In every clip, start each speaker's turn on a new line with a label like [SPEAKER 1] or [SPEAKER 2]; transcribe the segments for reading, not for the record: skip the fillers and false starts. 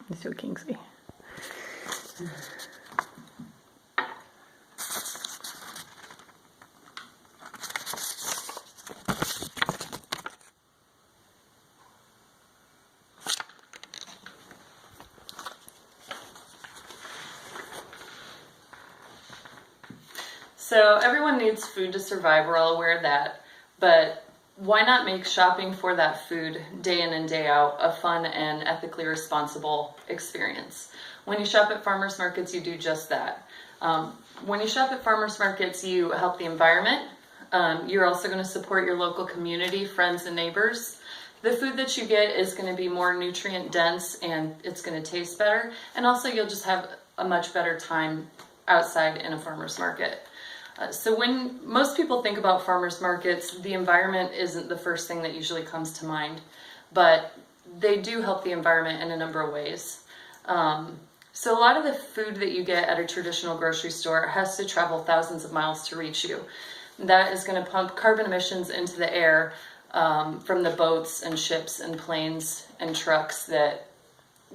[SPEAKER 1] Let's do Kingsley. So everyone needs food to survive, we're all aware of that, but why not make shopping for that food day in and day out a fun and ethically responsible experience? When you shop at farmers markets, you do just that. When you shop at farmers markets, you help the environment. You're also going to support your local community, friends and neighbors. The food that you get is going to be more nutrient dense and it's going to taste better. And also you'll just have a much better time outside in a farmer's market. So when most people think about farmers markets, the environment isn't the first thing that usually comes to mind, but they do help the environment in a number of ways. So a lot of the food that you get at a traditional grocery store has to travel thousands of miles to reach you. That is going to pump carbon emissions into the air from the boats and ships and planes and trucks that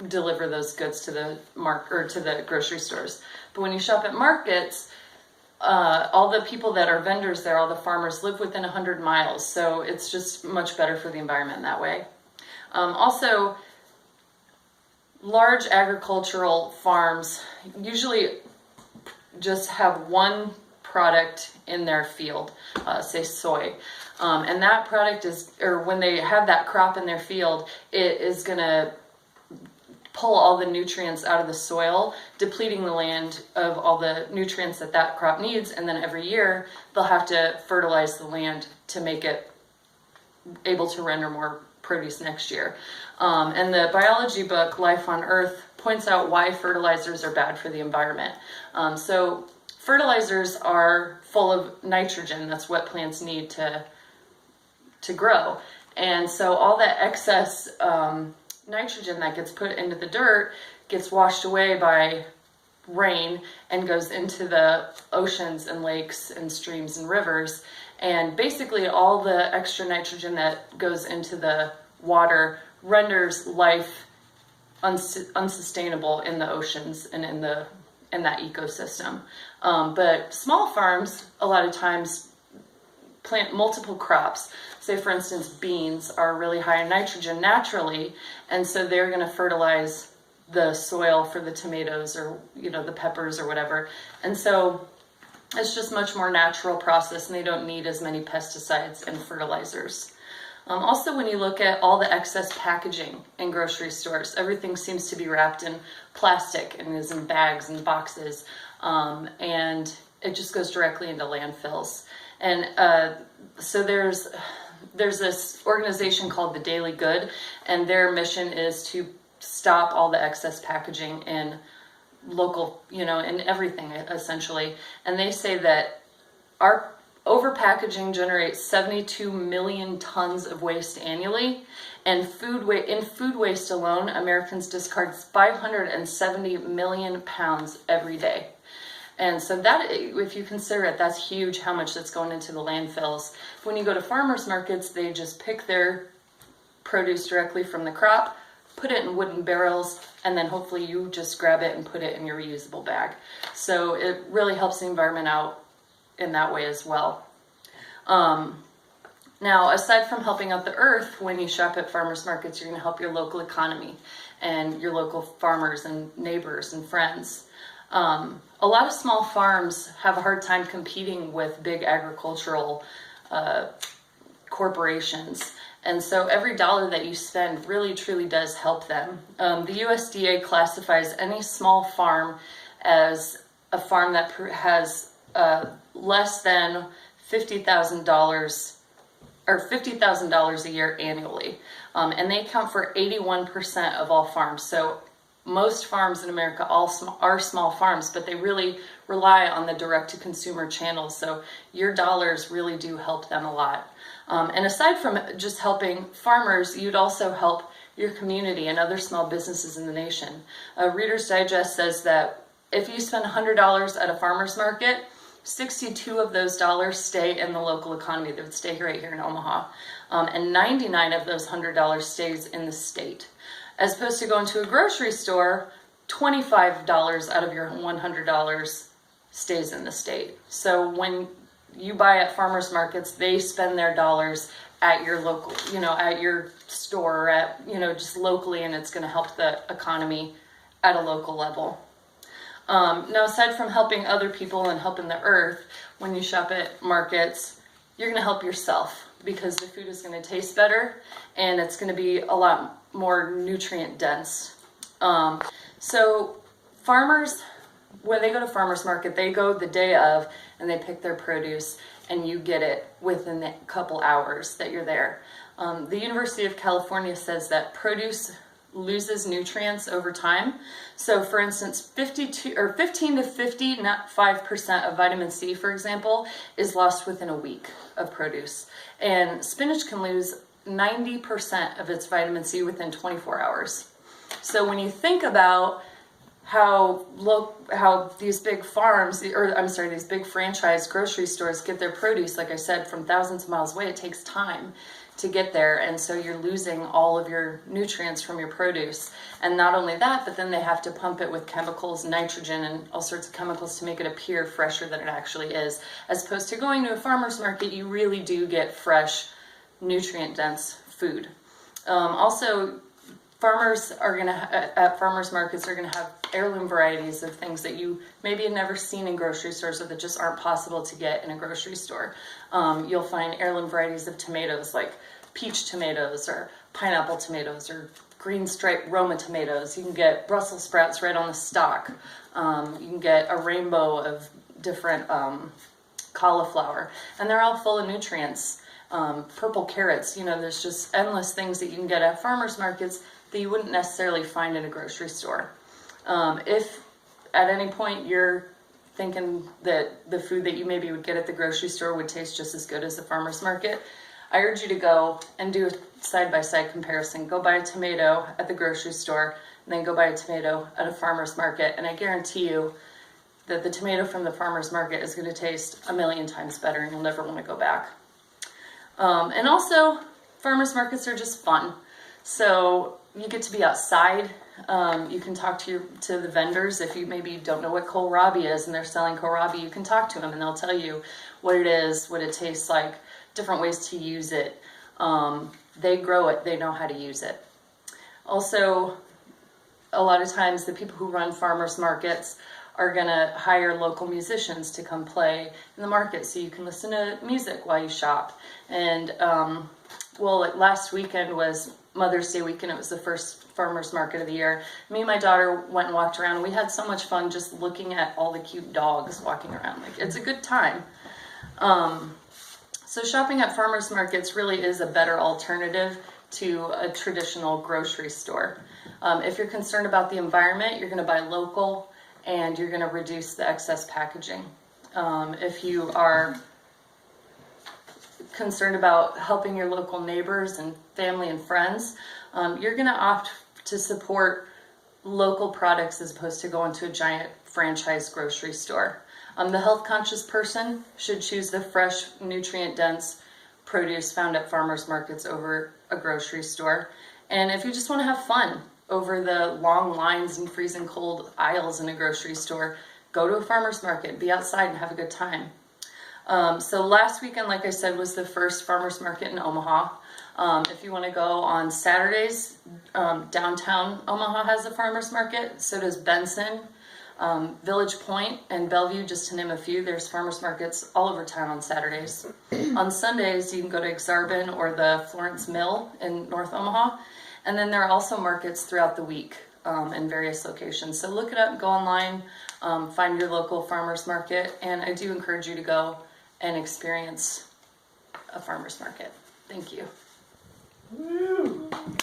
[SPEAKER 1] deliver those goods to the grocery stores. But when you shop at markets, all the people that are vendors there, all the farmers live within 100 miles. So it's just much better for the environment in that way. Also, large agricultural farms usually just have one product in their field, say soy. And that product when they have that crop in their field, it is going to pull all the nutrients out of the soil, depleting the land of all the nutrients that crop needs, and then every year they'll have to fertilize the land to make it able to render more produce next year. And the biology book, Life on Earth, points out why fertilizers are bad for the environment. So fertilizers are full of nitrogen. That's what plants need to grow. And so all that excess nitrogen that gets put into the dirt gets washed away by rain and goes into the oceans and lakes and streams and rivers. And basically all the extra nitrogen that goes into the water renders life unsustainable in the oceans and in that ecosystem. But small farms a lot of times plant multiple crops. Say for instance, beans are really high in nitrogen naturally, and so they're going to fertilize the soil for the tomatoes or the peppers or whatever. And so it's just much more natural process, and they don't need as many pesticides and fertilizers. Also, when you look at all the excess packaging in grocery stores, everything seems to be wrapped in plastic and is in bags and boxes, and it just goes directly into landfills. And so there's this organization called The Daily Good, and their mission is to stop all the excess packaging in local, in everything essentially. And they say that our overpackaging generates 72 million tons of waste annually, and in food waste alone, Americans discard 570 million pounds every day. And so that, if you consider it, that's huge how much that's going into the landfills. When you go to farmers markets, they just pick their produce directly from the crop, put it in wooden barrels, and then hopefully you just grab it and put it in your reusable bag. So it really helps the environment out in that way as well. Now, aside from helping out the earth, when you shop at farmers markets, you're going to help your local economy and your local farmers and neighbors and friends. A lot of small farms have a hard time competing with big agricultural corporations. And so every dollar that you spend really truly does help them. The USDA classifies any small farm as a farm that has less than $50,000 or $50,000 a year annually. And they account for 81% of all farms. So most farms in America are small farms, but they really rely on the direct-to-consumer channels. So your dollars really do help them a lot. And aside from just helping farmers, you'd also help your community and other small businesses in the nation. Reader's Digest says that if you spend $100 at a farmer's market, 62 of those dollars stay in the local economy. They would stay right here in Omaha. And 99 of those $100 stays in the state. As opposed to going to a grocery store, $25 out of your $100 stays in the state. So when you buy at farmers markets, they spend their dollars at your local, at your store, or at, just locally, and it's going to help the economy at a local level. Now, aside from helping other people and helping the earth, when you shop at markets, you're going to help yourself, because the food is going to taste better and it's going to be a lot more nutrient dense. So farmers, when they go to farmers market, they go the day of and they pick their produce, and you get it within a couple hours that you're there. The University of California says that produce loses nutrients over time. So for instance, 15 to 50, not 5% of vitamin C, for example, is lost within a week of produce. And spinach can lose 90% of its vitamin C within 24 hours. So when you think about how these big farms, these big franchise grocery stores get their produce, like I said, from thousands of miles away, it takes time to get there, and so you're losing all of your nutrients from your produce. And not only that, but then they have to pump it with chemicals, nitrogen, and all sorts of chemicals to make it appear fresher than it actually is. As opposed to going to a farmer's market, you really do get fresh, nutrient-dense food. Also, farmers at farmers markets are gonna have heirloom varieties of things that you maybe have never seen in grocery stores, or that just aren't possible to get in a grocery store. You'll find heirloom varieties of tomatoes, like peach tomatoes or pineapple tomatoes or green striped Roma tomatoes. You can get Brussels sprouts right on the stalk. You can get a rainbow of different cauliflower, and they're all full of nutrients. Purple carrots, there's just endless things that you can get at farmers markets that you wouldn't necessarily find in a grocery store. If at any point you're thinking that the food that you maybe would get at the grocery store would taste just as good as the farmer's market, I urge you to go and do a side-by-side comparison. Go buy a tomato at the grocery store, and then go buy a tomato at a farmer's market, and I guarantee you that the tomato from the farmer's market is going to taste a million times better, and you'll never want to go back. And also, farmers markets are just fun. So you get to be outside. You can talk to the vendors. If you maybe don't know what kohlrabi is and they're selling kohlrabi, you can talk to them and they'll tell you what it is, what it tastes like, different ways to use it. They grow it, they know how to use it. Also, a lot of times the people who run farmers markets are going to hire local musicians to come play in the market, so you can listen to music while you shop. And last weekend was Mother's Day weekend. It was the first farmers market of the year. Me and my daughter went and walked around. We had so much fun just looking at all the cute dogs walking around. It's a good time. So shopping at farmers markets really is a better alternative to a traditional grocery store. If you're concerned about the environment, you're going to buy local, and you're going to reduce the excess packaging. If you are concerned about helping your local neighbors and family and friends, you're going to opt to support local products as opposed to going to a giant franchise grocery store. The health-conscious person should choose the fresh, nutrient-dense produce found at farmers markets over a grocery store. And if you just want to have fun over the long lines and freezing cold aisles in a grocery store, go to a farmer's market, be outside and have a good time. So last weekend, like I said, was the first farmer's market in Omaha. If you want to go on Saturdays, downtown Omaha has a farmer's market. So does Benson, Village Point, and Bellevue, just to name a few. There's farmer's markets all over town on Saturdays. On Sundays, you can go to Exarban or the Florence Mill in North Omaha. And then there are also markets throughout the week in various locations. So look it up, go online, find your local farmer's market, and I do encourage you to go and experience a farmer's market. Thank you.
[SPEAKER 2] Woo.